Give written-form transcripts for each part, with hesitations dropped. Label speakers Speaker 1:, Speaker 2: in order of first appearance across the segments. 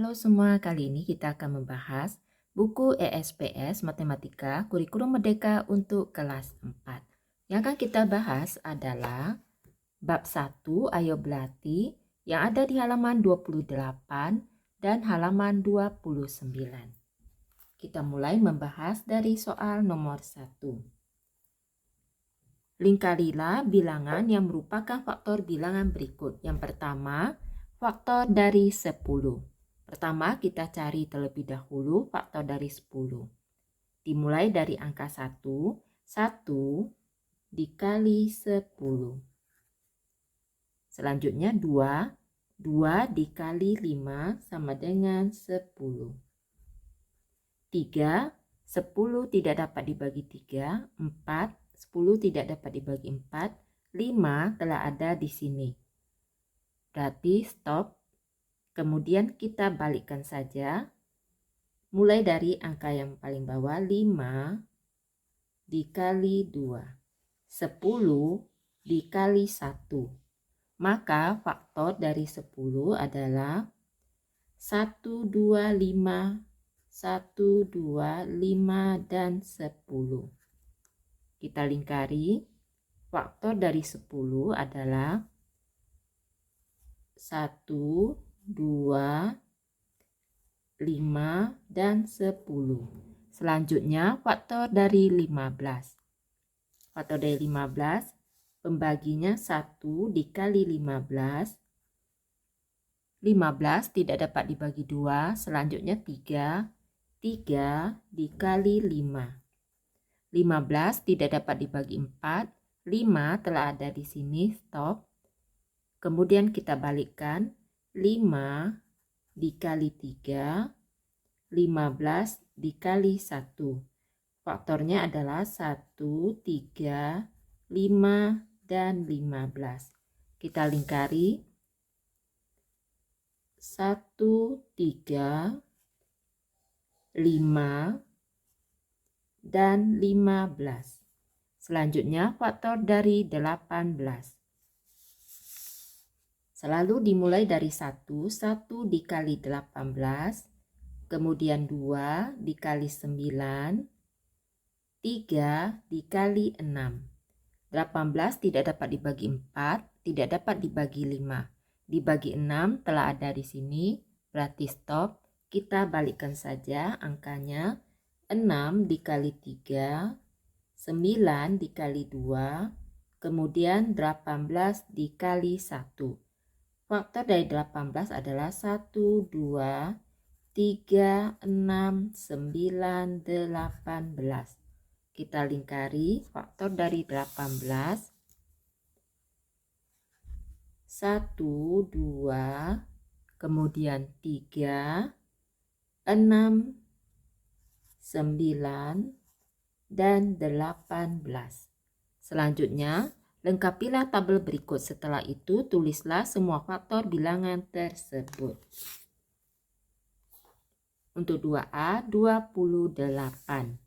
Speaker 1: Halo semua, kali ini kita akan membahas buku ESPS Matematika Kurikulum Merdeka untuk kelas 4. Yang akan kita bahas adalah bab 1 Ayo Belati yang ada di halaman 28 dan halaman 29. Kita mulai membahas dari soal nomor 1. Lingkarilah bilangan yang merupakan faktor bilangan berikut. Yang pertama, faktor dari 10. Pertama, kita cari terlebih dahulu faktor dari 10. Dimulai dari angka 1, 1 dikali 10. Selanjutnya 2, 2 dikali 5 sama dengan 10. 3, 10 tidak dapat dibagi 3, 4, 10 tidak dapat dibagi 4, 5 telah ada di sini. Berarti stop. Kemudian kita balikkan saja. Mulai dari angka yang paling bawah 5 dikali 2. 10 dikali 1. Maka faktor dari 10 adalah 1, 2, 5, 1, 2, 5, dan 10. Kita lingkari. Faktor dari 10 adalah 1, 2, 5, dan 10. Selanjutnya faktor dari 15. Faktor dari 15, pembaginya 1 dikali 15. 15 tidak dapat dibagi 2, selanjutnya 3. 3 dikali 5. 15 tidak dapat dibagi 4. 5 telah ada di sini, stop. Kemudian kita balikkan. 5 dikali 3, 15 dikali 1. Faktornya adalah 1, 3, 5, dan 15. Kita lingkari. 1, 3, 5, dan 15. Selanjutnya faktor dari 18. Selalu dimulai dari 1, 1 dikali 18, kemudian 2 dikali 9, 3 dikali 6. 18 tidak dapat dibagi 4, tidak dapat dibagi 5. Dibagi 6 telah ada di sini, berarti stop. Kita balikkan saja angkanya. 6 dikali 3, 9 dikali 2, kemudian 18 dikali 1. Faktor dari 18 adalah 1, 2, 3, 6, 9, 18. Kita lingkari faktor dari 18. 1, 2, kemudian 3, 6, 9, dan 18. Selanjutnya, lengkapilah tabel berikut. Setelah itu, tulislah semua faktor bilangan tersebut. Untuk 2A, 28.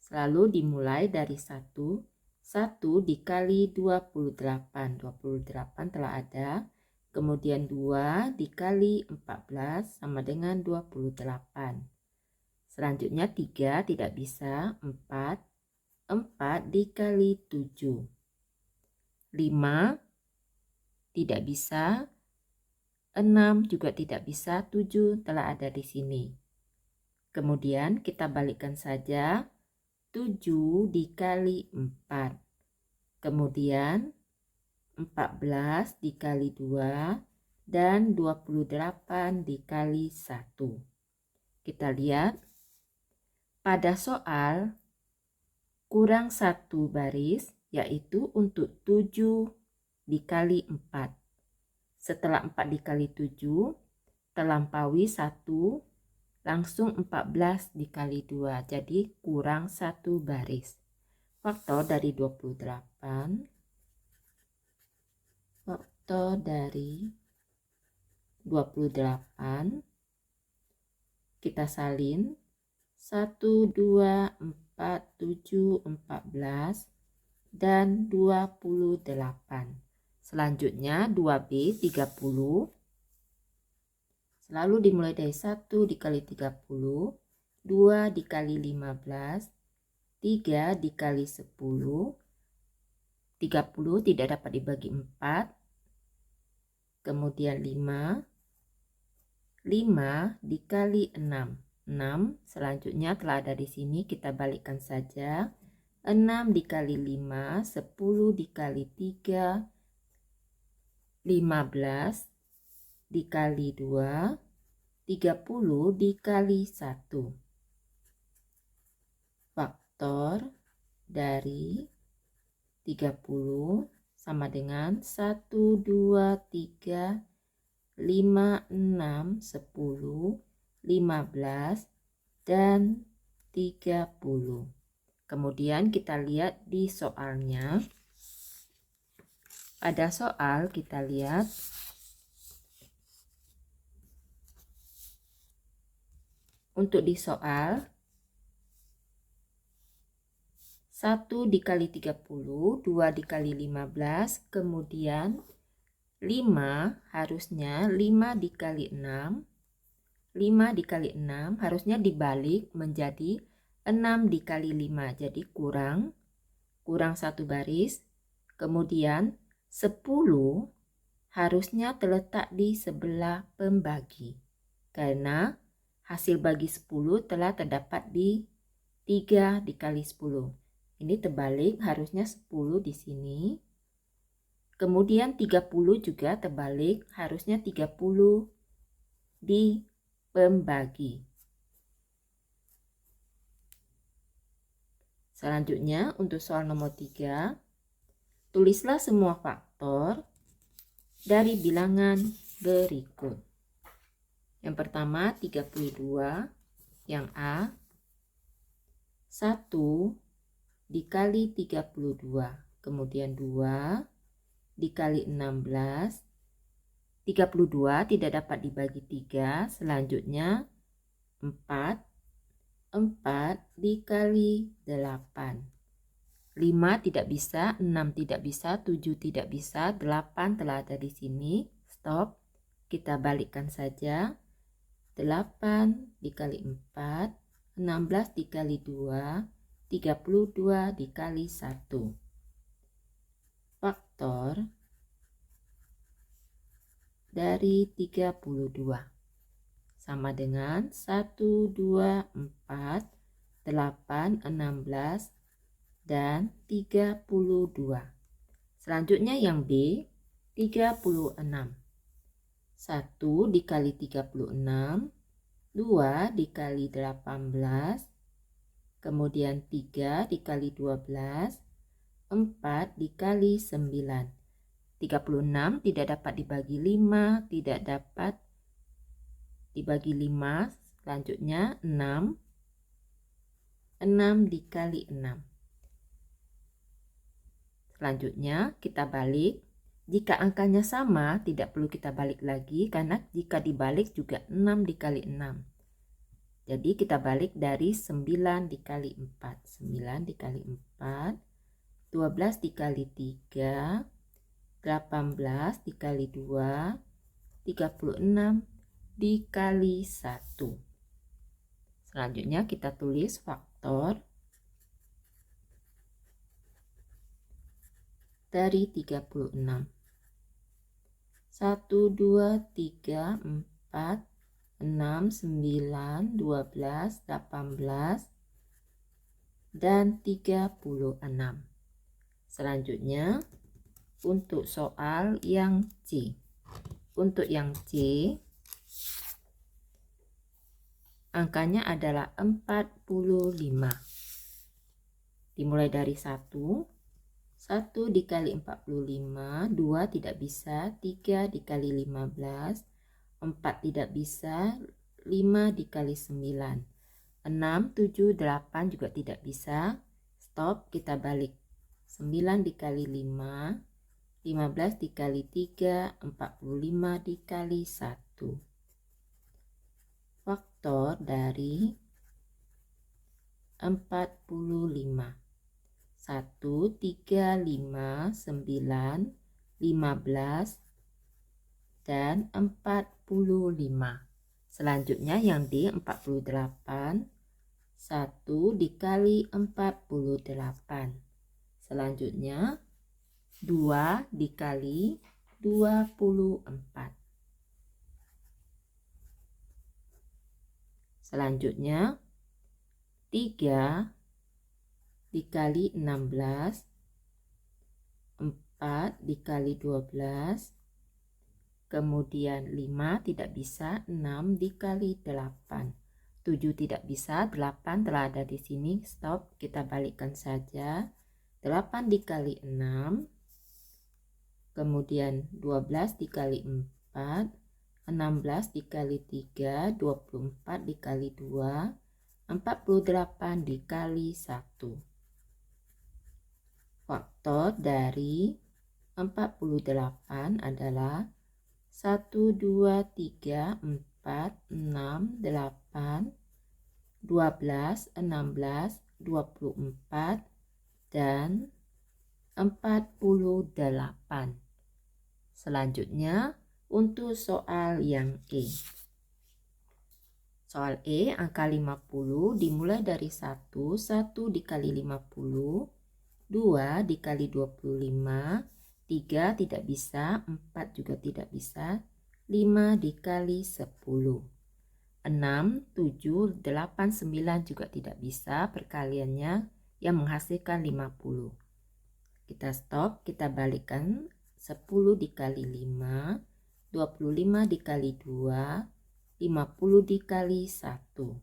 Speaker 1: Selalu dimulai dari 1. 1 dikali 28. 28 telah ada. Kemudian 2 dikali 14 sama dengan 28. Selanjutnya 3 tidak bisa. 4 dikali 7. 5 tidak bisa. 6 juga tidak bisa. 7 telah ada di sini. Kemudian kita balikkan saja. 7 dikali 4. Kemudian 14 dikali 2 dan 28 dikali 1. Kita lihat pada soal kurang 1 baris, yaitu untuk 7 dikali 4. Setelah 4 dikali 7, terlampaui 1, langsung 14 dikali 2. Jadi kurang 1 baris. Faktor dari 28. Faktor dari 28. Kita salin. 1, 2, 4, 7, 14, dan 28. Selanjutnya 2B 30. Selalu dimulai dari 1 dikali 30, 2 dikali 15, 3 dikali 10, 30 tidak dapat dibagi 4, kemudian 5 dikali 6, 6, selanjutnya telah ada di sini, kita balikkan saja, 6 dikali 5, 10 dikali 3, 15 dikali 2, 30 dikali 1. Faktor dari 30 sama dengan 1, 2, 3, 5, 6, 10, 15, dan 30. Kemudian kita lihat di soalnya. Pada soal kita lihat untuk di soal 1 dikali 30, 2 dikali 15, kemudian 5 harusnya 5 dikali 6, 5 dikali 6 harusnya dibalik menjadi 6 dikali 5, jadi kurang 1 baris, kemudian 10 harusnya terletak di sebelah pembagi, karena hasil bagi 10 telah terdapat di 3 dikali 10. Ini terbalik, harusnya 10 di sini. Kemudian 30 juga terbalik, harusnya 30 di pembagi. Selanjutnya untuk soal nomor 3, tulislah semua faktor dari bilangan berikut. Yang pertama 32, yang A, 1 dikali 32, kemudian 2 dikali 16, 32 tidak dapat dibagi 3, selanjutnya 4 dikali 8, 5 tidak bisa, 6 tidak bisa, 7 tidak bisa, 8 telah ada di sini, stop, kita balikkan saja, 8 dikali 4, 16 dikali 2, 32 dikali 1. Faktor dari 32 sama dengan 1, 2, 4, 8, 16, dan 32. Selanjutnya yang B, 36. 1 dikali 36, 2 dikali 18, kemudian 3 dikali 12, 4 dikali 9. 36 tidak dapat dibagi 5, tidak dapat dibagi 5, selanjutnya 6 dikali 6. Selanjutnya kita balik, jika angkanya sama tidak perlu kita balik lagi, karena jika dibalik juga 6 dikali 6. Jadi kita balik dari 9 dikali 4, 9 dikali 4, 12 dikali 3, 18 dikali 2, 36 dikali 1. Selanjutnya kita tulis faktor dari 36. 1, 2, 3, 4, 6, 9, 12, 18, dan 36. Selanjutnya untuk soal yang C. Untuk yang C, angkanya adalah 45. Dimulai dari 1 dikali 45, 2 tidak bisa, 3 dikali 15, 4 tidak bisa, 5 dikali 9, 6, 7, 8 juga tidak bisa, stop, kita balik, 9 dikali 5, 15 dikali 3, 45 dikali 1. Faktor dari 45. 1, 3, 5, 9, 15, dan 45. Selanjutnya yang D 48. 1 dikali 48. Selanjutnya 2 dikali 24. Selanjutnya 3 dikali 16. 4 dikali 12. Kemudian 5 tidak bisa, 6 dikali 8. 7 tidak bisa, 8 telah ada di sini, stop, kita balikkan saja. 8 dikali 6, kemudian 12 dikali 4, 16 dikali 3, 24 dikali 2, 48 dikali 1. Faktor dari 48 adalah 1, 2, 3, 4, 6, 8, 12, 16, 24, dan 48. Selanjutnya untuk soal yang E. Soal E, angka 50 dimulai dari 1, 1 dikali 50, 2 dikali 25, 3 tidak bisa, 4 juga tidak bisa, 5 dikali 10. 6, 7, 8, 9 juga tidak bisa, perkaliannya yang menghasilkan 50. Kita stop, kita balikkan 10 dikali 5, 25 dikali 2, 50 dikali 1.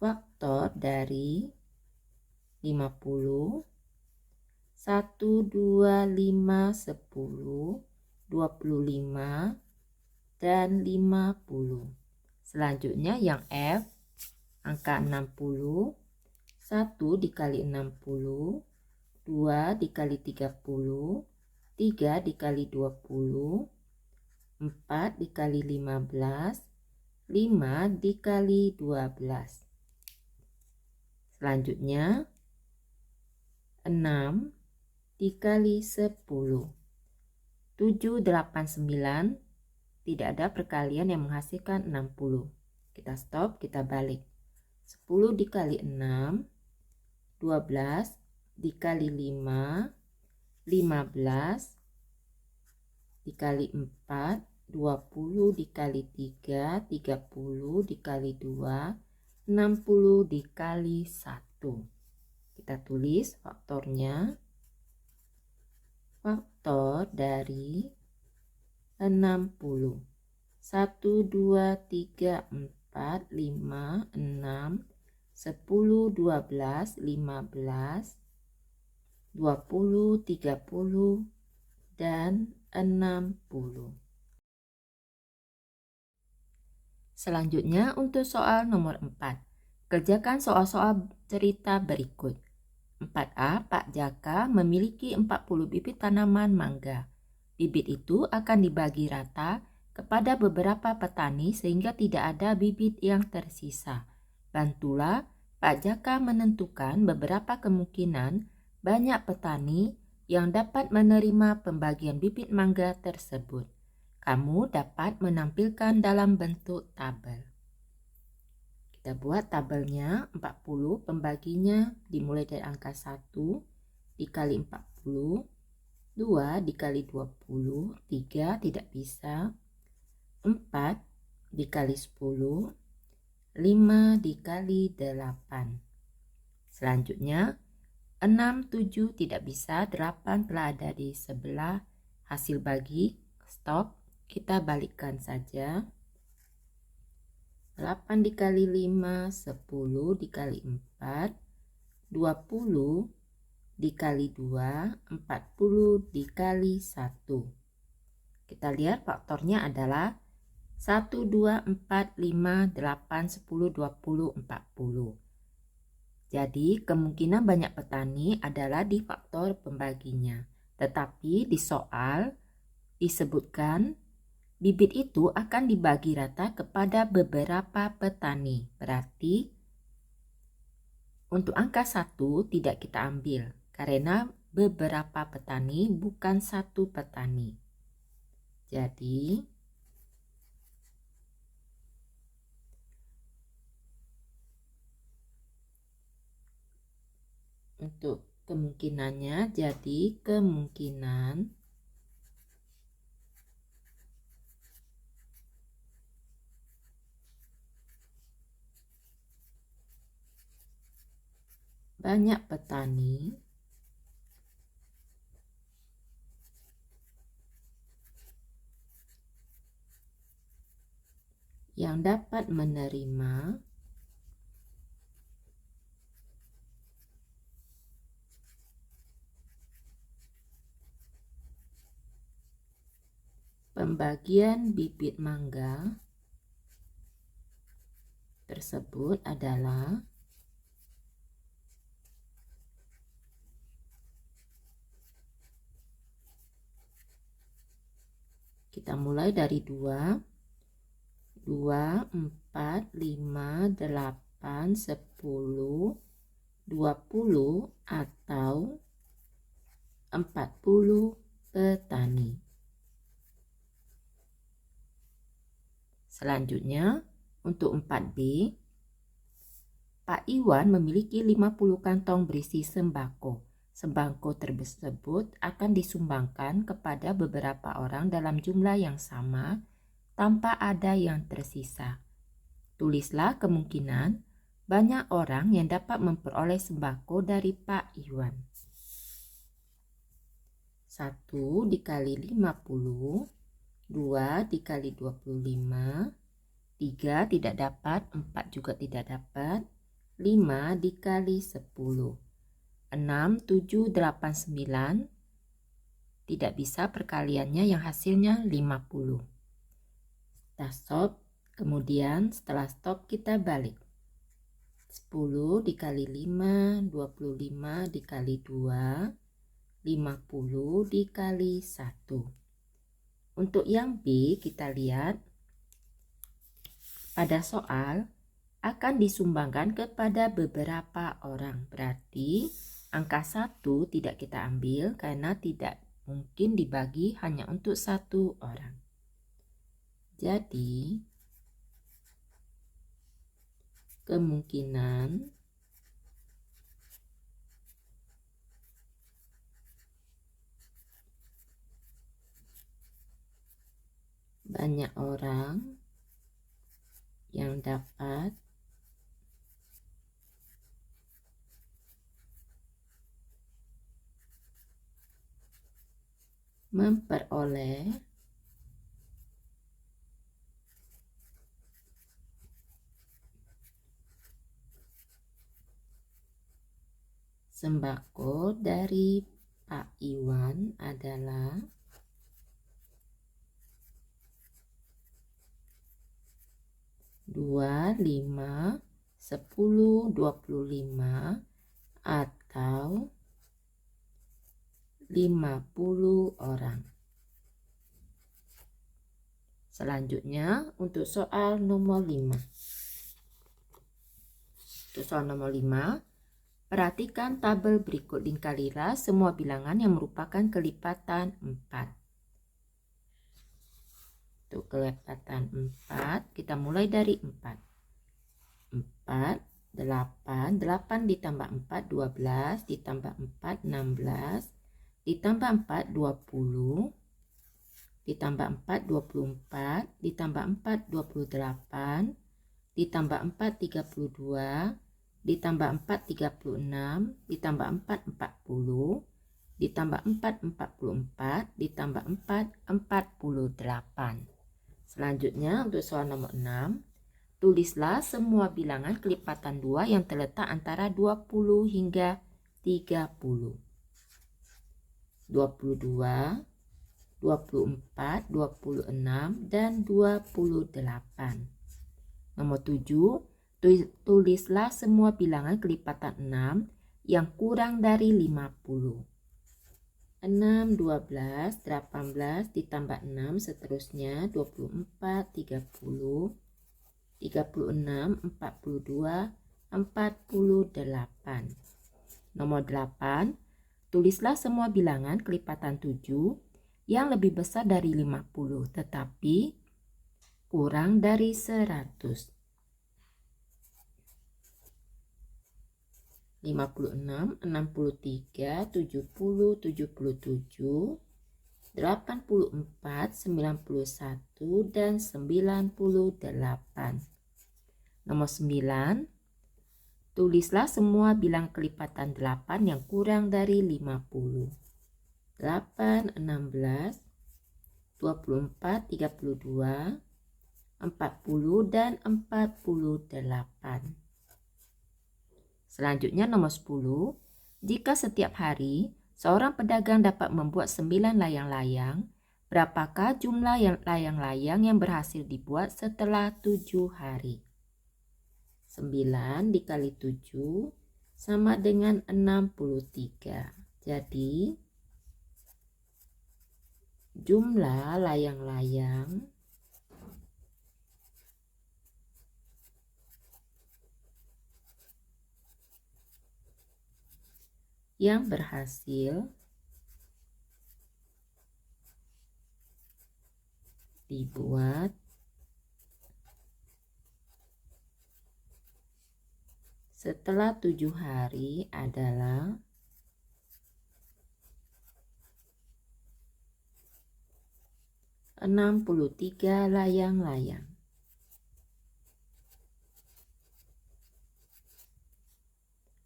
Speaker 1: Faktor dari 50, 1, 2, 5, 10, 25, dan 50. Selanjutnya yang F, angka 60, 1 dikali 60, 2 dikali 30, 3 dikali 20, 4 dikali 15, 5 dikali 12. Selanjutnya 6 dikali 10. 7, 8, 9 tidak ada perkalian yang menghasilkan 60. Kita stop, kita balik. 10 dikali 6, 12 dikali 5, 15 dikali 4, 20 dikali 3, 30 dikali 2, 60 dikali 1. Kita tulis faktornya. Faktor dari 60. 1, 2, 3, 4, 5, 6, 10, 12, 15, 20, 30, dan 60. Selanjutnya untuk soal nomor 4. Kerjakan soal-soal cerita berikut. 4A, Pak Jaka memiliki 40 bibit tanaman mangga. Bibit itu akan dibagi rata kepada beberapa petani sehingga tidak ada bibit yang tersisa. Bantulah Pak Jaka menentukan beberapa kemungkinan banyak petani yang dapat menerima pembagian bibit mangga tersebut. Kamu dapat menampilkan dalam bentuk tabel. Kita buat tabelnya. 40 pembaginya dimulai dari angka 1 dikali 40, 2 dikali 20, 3 tidak bisa, 4 dikali 10, 5 dikali 8. Selanjutnya 6, 7 tidak bisa, 8 telah ada di sebelah. Hasil bagi, stop, kita balikkan saja. 8 dikali 5, 10 dikali 4, 20 dikali 2, 40 dikali 1. Kita lihat faktornya adalah 1, 2, 4, 5, 8, 10, 20, 40. Jadi kemungkinan banyak petani adalah di faktor pembaginya. Tetapi di soal disebutkan bibit itu akan dibagi rata kepada beberapa petani. Berarti untuk angka 1 tidak kita ambil karena beberapa petani bukan satu petani. Jadi untuk kemungkinannya, jadi kemungkinan banyak petani yang dapat menerima pembagian bibit mangga tersebut adalah kita mulai dari 2, 4, 5, 8, 10, 20 atau 40 petani. Selanjutnya, untuk 4B, Pak Iwan memiliki 50 kantong berisi sembako. Sembako tersebut akan disumbangkan kepada beberapa orang dalam jumlah yang sama tanpa ada yang tersisa. Tulislah kemungkinan banyak orang yang dapat memperoleh sembako dari Pak Iwan. 1 dikali 50, 2 dikali 25, 3 tidak dapat, 4 juga tidak dapat, 5 dikali 10, 6, 7, 8, 9, tidak bisa perkaliannya yang hasilnya 50. Kita stop, kemudian setelah stop kita balik. 10 dikali 5, 25 dikali 2, 50 dikali 1. Untuk yang B kita lihat pada soal akan disumbangkan kepada beberapa orang. Berarti angka 1 tidak kita ambil karena tidak mungkin dibagi hanya untuk satu orang. Jadi kemungkinan banyak orang yang dapat memperoleh sembako dari Pak Iwan adalah 2, 5, 10, 25 atau 50 orang. Selanjutnya untuk soal nomor 5. Untuk soal nomor 5, perhatikan tabel berikut, lingkarilah semua bilangan yang merupakan kelipatan 4. Untuk kelipatan 4, kita mulai dari 4. 4, 8, 8 ditambah 4, 12, ditambah 4, 16, ditambah 4, 20, ditambah 4, 24, ditambah 4, 28, ditambah 4, 32, ditambah 4, 36, ditambah 4, 40, ditambah 4, 44, ditambah 4, 48. Selanjutnya untuk soal nomor 6, tulislah semua bilangan kelipatan 2 yang terletak antara 20 hingga 30. 22, 24, 26, dan 28. Nomor 7, tulislah semua bilangan kelipatan 6 yang kurang dari 50. 6, 12, 18, ditambah 6, seterusnya 24, 30, 36, 42, 48. Nomor 8, tulislah semua bilangan kelipatan 7 yang lebih besar dari 50 tetapi kurang dari 100. 56, 63, 70, 77, 84, 91, dan 98. Nomor 9, tulislah semua bilang kelipatan 8 yang kurang dari 50. 8, 16, 24, 32, 40, dan 48. Selanjutnya nomor 10, jika setiap hari seorang pedagang dapat membuat 9 layang-layang, berapakah jumlah layang-layang yang berhasil dibuat setelah 7 hari? 9 dikali 7 sama dengan 63. Jadi, jumlah layang-layang yang berhasil dibuat setelah 7 hari adalah 63 layang-layang.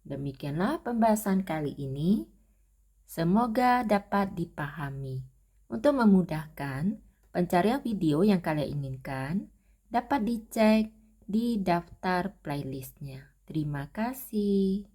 Speaker 1: Demikianlah pembahasan kali ini. Semoga dapat dipahami. Untuk memudahkan pencarian video yang kalian inginkan, dapat dicek di daftar playlistnya. Terima kasih.